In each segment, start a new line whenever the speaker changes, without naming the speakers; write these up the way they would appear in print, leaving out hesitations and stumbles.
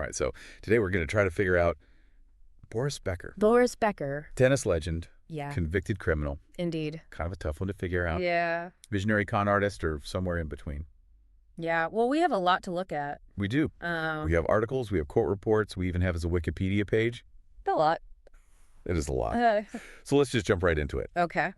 All right, so today we're going to try to figure out Boris Becker,
Boris Becker.
tennis legend,
Yeah,
convicted criminal.
indeed.
Kind of a tough one to figure out.
Yeah.
Visionary con artist or somewhere in between.
Yeah. Well, we have a lot to look at.
We do. We have articles, we have court reports, we even have his Wikipedia page.
A lot.
It is a lot. So let's just jump right into it.
Okay.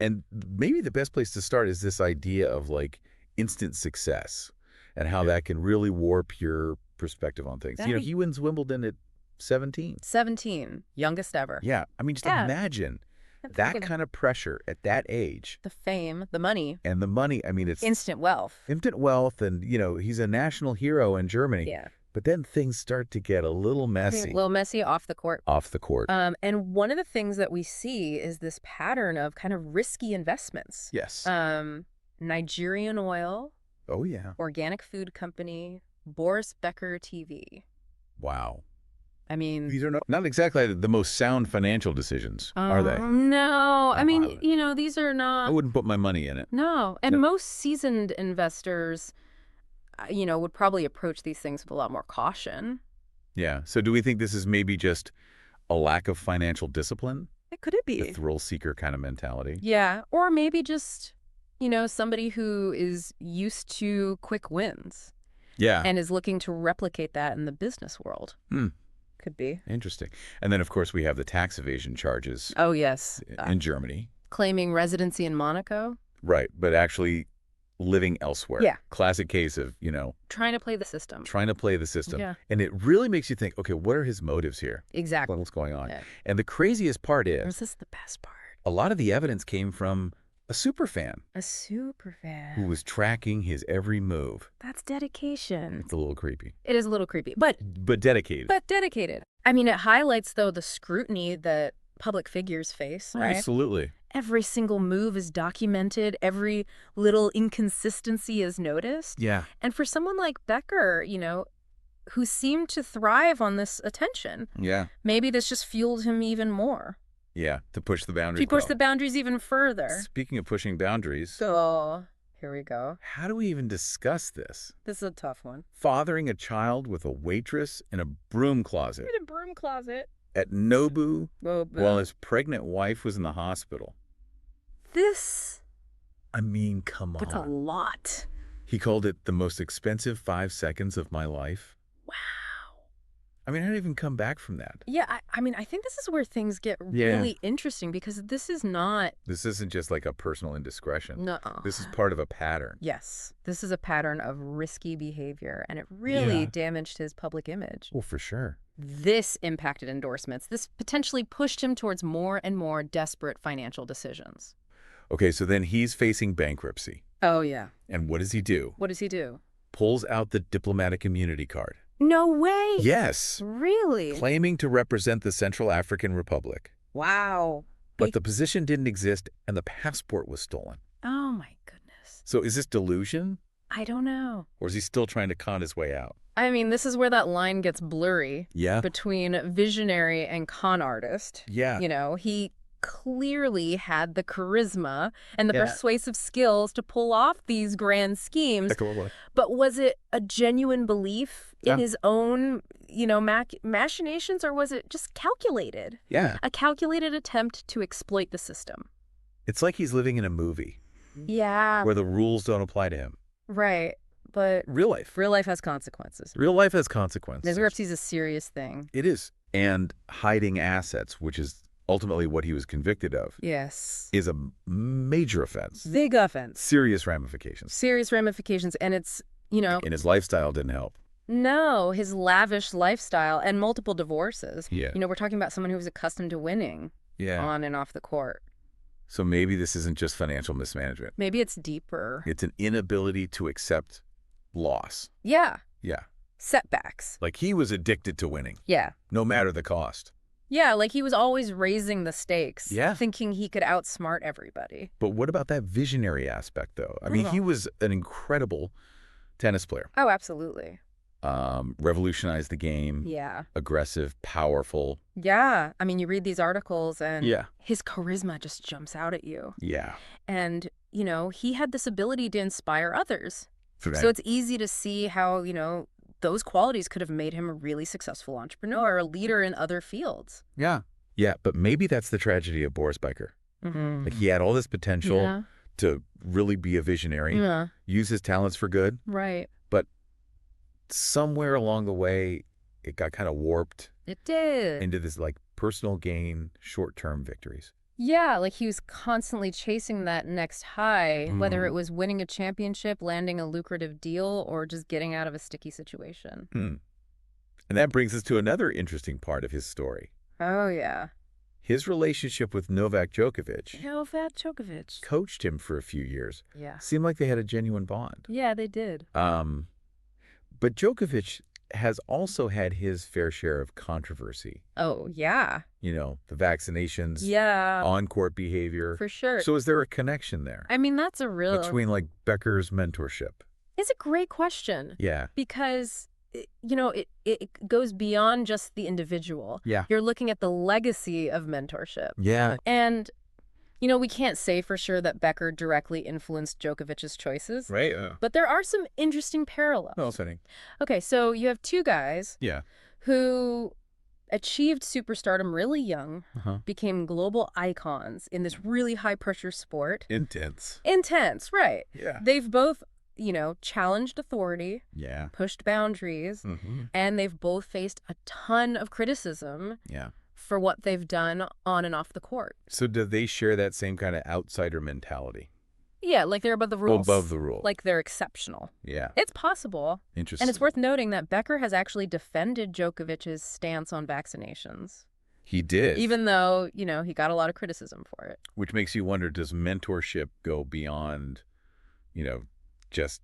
And maybe the best place to start is this idea of like instant success and how that can really warp your perspective on things. You know, he wins Wimbledon at 17.
17. Youngest ever.
Yeah. I mean, just imagine that kind of pressure at that age.
The fame, the money.
And the money, I mean, it's
instant wealth.
Instant wealth. And, you know, he's a national hero in Germany.
Yeah.
But then things start to get a little messy.
A little messy off the court.
Off the court.
And one of the things that we see is this pattern of kind of risky investments.
Yes.
Nigerian oil.
Oh, yeah.
Organic food company. Boris Becker TV.
Wow.
I mean,
these are not exactly the most sound financial decisions, are they?
No. I mean, you know, these are not.
I wouldn't put my money in it.
No. And most seasoned investors, you know, would probably approach these things with a lot more caution.
Yeah. So do we think this is maybe just a lack of financial discipline?
Could it be?
The thrill seeker kind of mentality?
Yeah. Or maybe just, you know, somebody who is used to quick wins.
Yeah.
And is looking to replicate that in the business world. Could be.
Interesting. And then, of course, we have the tax evasion charges.
Oh, yes.
In Germany.
Claiming residency in Monaco.
Right. But actually living elsewhere.
Yeah.
Classic case of, you know.
Trying to play the system.
Trying to play the system.
Yeah.
And it really makes you think, okay, what are his motives here?
Exactly.
What's going on?
Yeah.
And the craziest part is.
Or is this the best part?
A lot of the evidence came from a super fan.
A super fan.
Who was tracking his every move.
That's dedication.
It's a little creepy.
It is a little creepy. But dedicated. But dedicated. I mean, it highlights, though, the scrutiny that public figures face, right?
Absolutely.
Every single move is documented. Every little inconsistency is noticed.
Yeah.
And for someone like Becker, you know, who seemed to thrive on this attention, maybe this just fueled him even more.
Yeah, to push the boundaries.
To push the boundaries even further.
Speaking of pushing boundaries.
So, here we go.
How do we even discuss this?
This is a tough one.
Fathering a child with a waitress in a broom closet.
In a broom closet.
At Nobu, while his pregnant wife was in the hospital.
This.
I mean, come on.
That's a lot.
He called it the most expensive 5 seconds of my life.
Wow.
I mean, how did he even come back from that?
Yeah, I mean, I think this is where things get really interesting because this is not...
This isn't just like a personal indiscretion.
No.
This is part of a pattern.
Yes. This is a pattern of risky behavior, and it really damaged his public image.
Well, for sure.
This impacted endorsements. This potentially pushed him towards more and more desperate financial decisions.
Okay, so then he's facing bankruptcy.
Oh, yeah.
And what does he do?
What does he do?
Pulls out the diplomatic immunity card.
No way.
Yes.
Really?
Claiming to represent the Central African Republic.
Wow.
But the position didn't exist and the passport was stolen.
Oh, my goodness.
So is this delusion?
I don't know.
Or is he still trying to con his way out?
I mean, this is where that line gets blurry.
Yeah.
Between visionary and con artist.
Yeah.
You know, he clearly had the charisma and the persuasive skills to pull off these grand schemes. But was it a genuine belief in his own, you know, machinations, or was it just calculated?
Yeah.
A calculated attempt to exploit the system.
It's like he's living in a movie.
Yeah.
Where the rules don't apply to him.
Right. But
real life
has consequences.
Real life has consequences.
Bankruptcy is a serious thing.
It is. And hiding assets, which is ultimately what he was convicted of, is a major offense.
Big offense.
Serious ramifications.
Serious ramifications. And it's, you know...
And his lifestyle didn't help.
No, his lavish lifestyle and multiple divorces.
Yeah.
You know, we're talking about someone who was accustomed to winning on and off the court.
So maybe this isn't just financial mismanagement.
Maybe it's deeper.
It's an inability to accept loss.
Yeah.
Yeah.
Setbacks.
Like he was addicted to winning.
Yeah.
No matter the cost.
Yeah, like he was always raising the stakes.
Yeah.
Thinking he could outsmart everybody.
But what about that visionary aspect, though? I mean, he was an incredible tennis player.
Oh, absolutely.
Revolutionized the game.
Yeah.
Aggressive, powerful.
Yeah. I mean, you read these articles and
Yeah.
his charisma just jumps out at you.
Yeah.
And, you know, he had this ability to inspire others.
Right.
So it's easy to see how, you know, those qualities could have made him a really successful entrepreneur, a leader in other fields.
Yeah. Yeah, but maybe that's the tragedy of Boris Becker. Like he had all this potential to really be a visionary, use his talents for good.
Right.
But somewhere along the way, it got kind of warped.
It did.
Into this like personal gain, short-term victories.
Yeah, like he was constantly chasing that next high, whether it was winning a championship, landing a lucrative deal, or just getting out of a sticky situation.
And that brings us to another interesting part of his story.
Oh, yeah.
His relationship with Novak Djokovic.
Novak Djokovic.
Coached him for a few years.
Yeah.
Seemed like they had a genuine bond.
Yeah, they did.
But Djokovic has also had his fair share of controversy.
Oh, yeah.
You know, the vaccinations,
yeah,
on-court behavior.
For sure.
So is there a connection there?
I mean, that's a real...
Between, like, Becker's mentorship?
It's a great question.
Yeah.
Because, you know, it goes beyond just the individual.
Yeah.
You're looking at the legacy of mentorship.
Yeah.
And... you know, we can't say for sure that Becker directly influenced Djokovic's choices.
Right.
But there are some interesting parallels.
No, setting.
Okay, so you have two guys who achieved superstardom really young, became global icons in this really high-pressure sport.
Intense.
Intense, right.
Yeah.
They've both, you know, challenged authority, pushed boundaries, and they've both faced a ton of criticism. For what they've done on and off the court.
So do they share that same kind of outsider mentality?
Yeah, like they're above the rules.
Above the rule.
Like they're exceptional.
Yeah.
It's possible.
Interesting.
And it's worth noting that Becker has actually defended Djokovic's stance on vaccinations.
He did.
Even though, you know, he got a lot of criticism for it.
Which makes you wonder, does mentorship go beyond, you know, just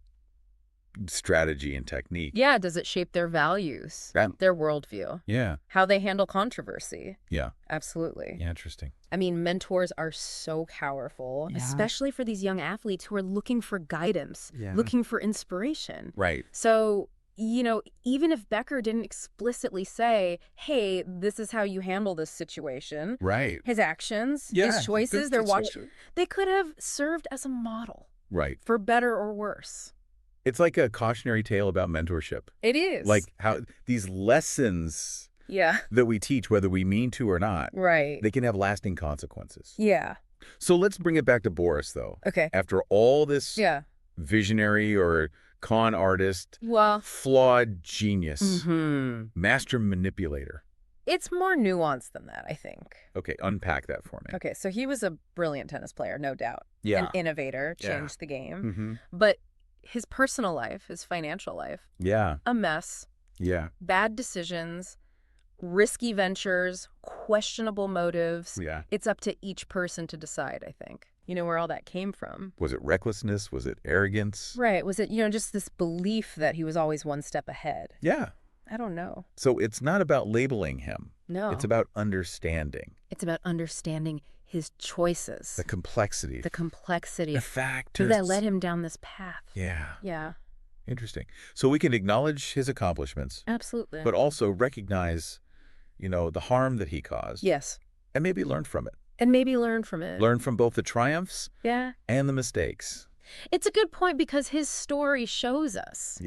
strategy and technique?
Yeah, does it shape their values, their worldview?
Yeah.
How they handle controversy?
Yeah.
Absolutely.
Yeah, interesting.
I mean, mentors are so powerful, especially for these young athletes who are looking for guidance, looking for inspiration.
Right.
So, you know, even if Becker didn't explicitly say, hey, this is how you handle this situation.
Right.
His actions, his choices, they're watching. They could have served as a model.
Right.
For better or worse.
It's like a cautionary tale about mentorship.
It is.
Like how these lessons that we teach, whether we mean to or not, they can have lasting consequences.
Yeah.
So let's bring it back to Boris, though.
Okay.
After all this visionary or con artist, flawed genius, master manipulator.
It's more nuanced than that, I think.
Okay, unpack that for me.
Okay, so he was a brilliant tennis player, no doubt.
Yeah.
An innovator, changed the game. But his personal life, his financial life, a mess, bad decisions, risky ventures, questionable motives. It's up to each person to decide, I think. You know, where all that came from.
Was it recklessness? Was it arrogance?
Right. Was it, you know, just this belief that he was always one step ahead?
Yeah.
I don't know.
So it's not about labeling him.
No.
It's about understanding.
It's about understanding his choices.
The complexity.
The complexity.
The factors.
That led him down this path.
Yeah.
Yeah.
Interesting. So we can acknowledge his accomplishments.
Absolutely.
But also recognize, you know, the harm that he caused.
Yes.
And maybe learn from it.
And maybe learn from it.
Learn from both the triumphs and the mistakes.
It's a good point because his story shows us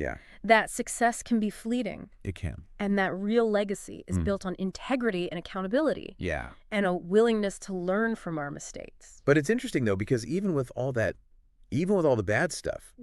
that success can be fleeting.
It can.
And that real legacy is built on integrity and accountability.
Yeah.
And a willingness to learn from our mistakes.
But it's interesting, though, because even with all that, even with all the bad stuff,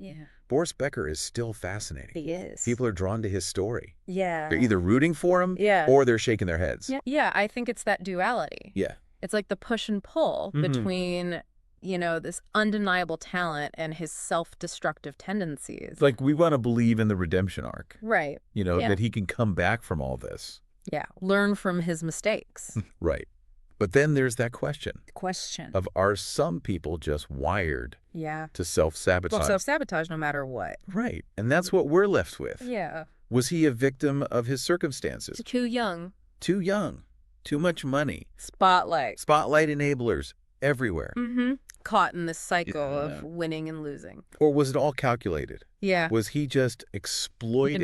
Boris Becker is still fascinating.
He is.
People are drawn to his story.
Yeah.
They're either rooting for him or they're shaking their heads.
Yeah, I think it's that duality.
Yeah.
It's like the push and pull between, you know, this undeniable talent and his self-destructive tendencies.
Like, we want to believe in the redemption arc.
Right.
You know, that he can come back from all this.
Yeah. Learn from his mistakes.
Right. But then there's that question.
Question.
Of, are some people just wired to self-sabotage?
Well, self-sabotage no matter what.
Right. And that's what we're left with.
Yeah.
Was he a victim of his circumstances?
Too young.
Too young. Too much money.
Spotlight.
Spotlight enablers everywhere.
Caught in this cycle of winning and losing.
Or was it all calculated?
Yeah.
Was he just exploiting,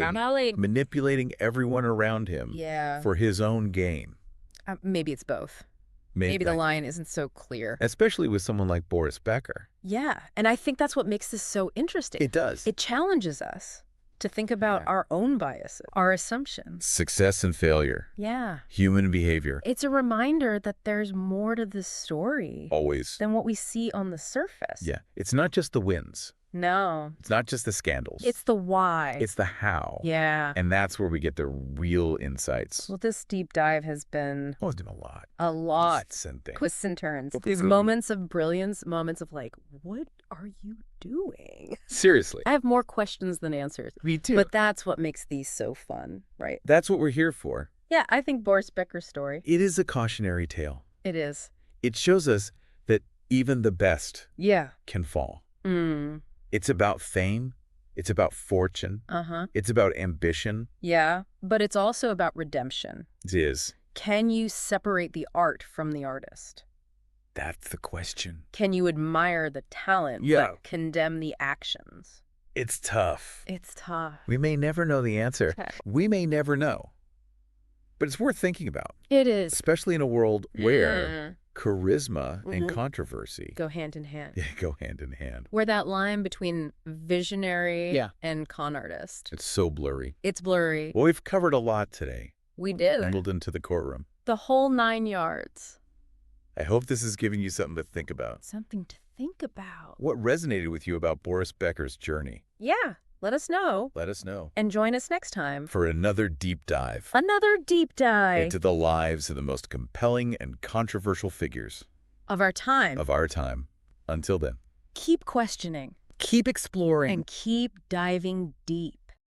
manipulating everyone around him for his own gain?
Maybe it's both. Maybe the line isn't so clear.
Especially with someone like Boris Becker.
Yeah. And I think that's what makes this so interesting.
It does.
It challenges us to think about our own biases, our assumptions.
Success and failure.
Yeah.
Human behavior.
It's a reminder that there's more to this story.
Always.
Than what we see on the surface.
Yeah. It's not just the wins.
No.
It's not just the scandals.
It's the why.
It's the how.
Yeah.
And that's where we get the real insights.
Well, this deep dive has been...
Oh, it's been a lot.
A lot.
Twists
and turns. These moments of brilliance, moments of like, what are you doing?
Seriously.
I have more questions than answers.
Me too.
But that's what makes these so fun, right?
That's what we're here for.
Yeah, I think Boris Becker's story.
It is a cautionary tale.
It is.
It shows us that even the best can fall.
Mm.
It's about fame. It's about fortune. It's about ambition.
Yeah, but it's also about redemption.
It is.
Can you separate the art from the artist?
That's the question.
Can you admire the talent but condemn the actions?
It's tough.
It's tough.
We may never know the answer.
Okay.
We may never know. But it's worth thinking about.
It is.
Especially in a world where charisma and controversy
go hand in hand.
Yeah, go hand in hand.
Where that line between visionary and con artist.
It's so blurry.
It's blurry.
Well, we've covered a lot today.
We did.
Wimbledon to the courtroom.
The whole 9 yards.
I hope this is giving you something to think about.
Something to think about.
What resonated with you about Boris Becker's journey?
Yeah, let us know.
Let us know.
And join us next time
for another deep dive.
Another deep dive.
Into the lives of the most compelling and controversial figures.
Of our time.
Of our time. Until then.
Keep questioning.
Keep exploring.
And keep diving deep.